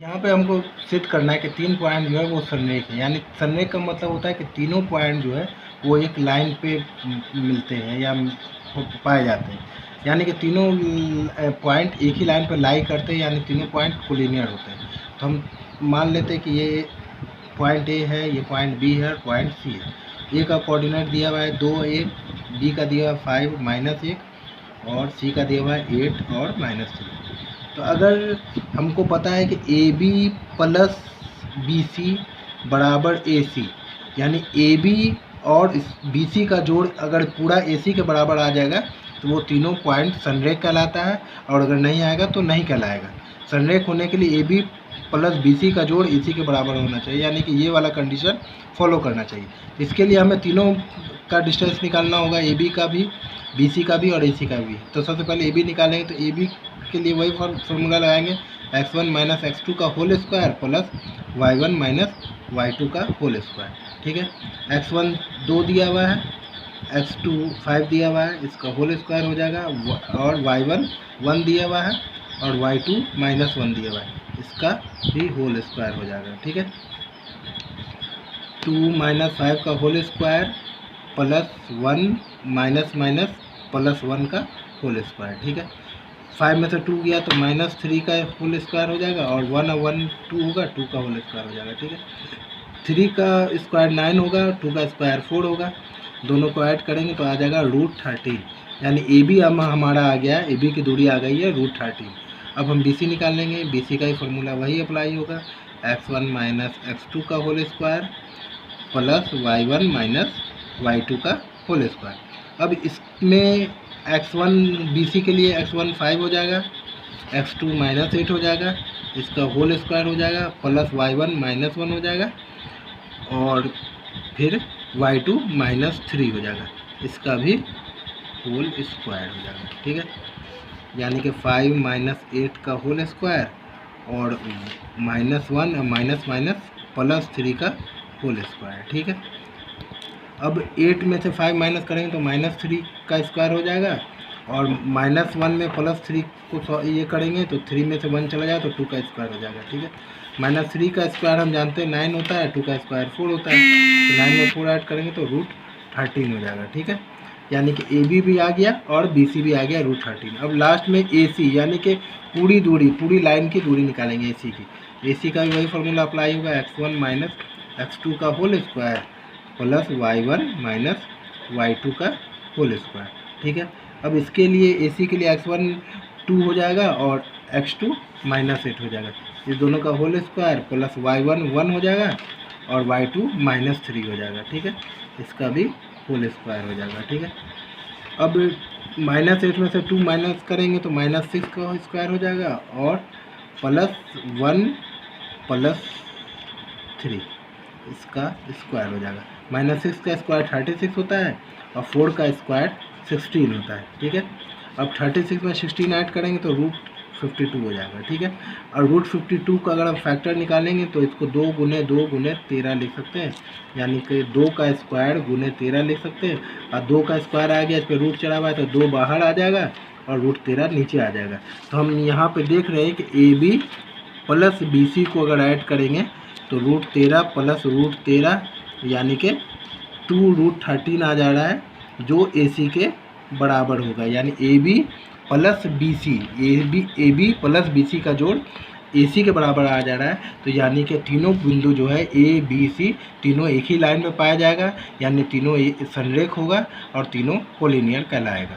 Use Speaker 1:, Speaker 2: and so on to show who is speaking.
Speaker 1: यहाँ पे हमको सिद्ध करना है कि 3 पॉइंट जो है वो संरेख है। यानी संरेख का मतलब होता है कि तीनों पॉइंट जो है वो एक लाइन पे मिलते हैं या पाए जाते हैं। यानी कि तीनों पॉइंट एक ही लाइन पर लाई करते हैं, यानी तीनों पॉइंट कोलिनियर होते हैं। तो हम मान लेते हैं कि ये पॉइंट ए है, ये पॉइंट बी है, पॉइंट सी है। ए का कोऑर्डिनेट दिया हुआ है 2 1, बी का दिया हुआ 5 -1 और सी का दिया हुआ है 8 और -3। तो अगर हमको पता है कि A B plus B C बराबर ए सी, यानी ए बी और बी सी का जोड़ अगर पूरा ए सी के बराबर आ जाएगा तो वो तीनों पॉइंट संरेख कहलाता है, और अगर नहीं आएगा तो नहीं कहलाएगा। संरेख होने के लिए A B plus B C का जोड़ ए सी के बराबर होना चाहिए, यानी कि ये वाला कंडीशन फॉलो करना चाहिए। इसके लिए हमें तीनों का डिस्टेंस निकालना होगा, ए बी का भी, बी सी का भी और ए सी का भी। तो सबसे पहले ए बी निकालेंगे, तो ए बी के लिए वही फॉर्मूला लगाएंगे, x1 माइनस x2 का whole square plus y1 minus y2 का होल स्क्वायर। ठीक है, x1 2 दिया हुआ है, x2 5 दिया हुआ है, इसका होल स्क्वायर हो जाएगा, और y1 1 दिया हुआ है और y2 -1 दिया हुआ है, इसका भी होल स्क्वायर हो जाएगा। ठीक है, 2 - 5 का whole square plus 1 minus minus plus 1 का होल स्क्वायर। ठीक है, 5 में से 2 गया तो -3 का होल स्क्वायर हो जाएगा, और 1 और 1 2 होगा, 2 का होल स्क्वायर हो जाएगा। ठीक है, 3 का स्क्वायर 9 होगा, 2 का स्क्वायर 4 होगा, दोनों को ऐड करेंगे तो आ जाएगा √13। यानी ए बी हमारा आ गया, ए बी की दूरी आ गई है √13। अब हम बी सी निकाल लेंगे, बी सी का ही फॉर्मूला वही अप्लाई होगा, x1 माइनस x2 का whole square plus y1 minus y2 का होल स्क्वायर। अब इसमें x1 BC के लिए x1 5 हो जाएगा, x2 -8 हो जाएगा, इसका होल स्क्वायर हो जाएगा, प्लस y1 -1 हो जाएगा, और फिर y2 -3 हो जाएगा, इसका भी होल स्क्वायर हो जाएगा। ठीक है, यानी कि 5 - 8 का होल स्क्वायर और -1 और माइनस माइनस प्लस 3 का होल स्क्वायर। ठीक है, अब 8 में से 5 माइनस करेंगे तो -3 का स्क्वायर हो जाएगा, और -1 में +3 को ये करेंगे तो 3 में से 1 चला जाए तो 2 का स्क्वायर हो जाएगा। ठीक है, -3 का स्क्वायर हम जानते हैं 9 होता है, 2 का स्क्वायर 4 होता है, तो 9 में 4 ऐड करेंगे तो √13 हो जाएगा। ठीक है, यानी कि ए बी भी आ गया और बी सी भी आ गया √13। अब लास्ट में ए सी, यानी कि पूरी दूरी, पूरी लाइन की दूरी निकालेंगे ए सी की। ए सी का भी वही फॉर्मूला अप्लाई होगा, x1 माइनस x2 का whole square plus y1 minus y2 का होल स्क्वायर। ठीक है, अब इसके लिए ए सी के लिए x1 2 हो जाएगा और x2 -8 हो जाएगा, इस दोनों का होल स्क्वायर प्लस y1 1 हो जाएगा और y2 -3 हो जाएगा। ठीक है, इसका भी होल स्क्वायर हो जाएगा। ठीक है, अब -8 में से 2 माइनस करेंगे तो -6 का स्क्वायर हो जाएगा, और +1 + 3 इसका स्क्वायर हो जाएगा। -6 का स्क्वायर 36 होता है और 4 का स्क्वायर 16 होता है। ठीक है, अब 36 में 16 ऐड करेंगे तो √52 हो जाएगा। ठीक है, और √52 का अगर हम फैक्टर निकालेंगे तो इसको 2 × 2 × 13 लिख सकते हैं, यानी कि 2 का स्क्वायर × 13 लिख सकते हैं, और 2 का स्क्वायर आ गया, इस पर रूट चढ़ा हुआ है तो 2 बाहर आ जाएगा और √13 नीचे आ जाएगा। तो हम यहाँ पे देख रहे हैं कि A B plus B C को अगर ऐड करेंगे तो √13 प्लस √13 यानी कि 2√13 आ जा रहा है, जो ए सी के बराबर होगा। यानी A B plus B C, A B plus B C का जोड़ ए सी के बराबर आ जा रहा है। तो यानी कि तीनों बिंदु जो है ए बी सी तीनों एक ही लाइन में पाया जाएगा, यानी तीनों संरेख होगा और तीनों कोलिनियर कहलाएगा।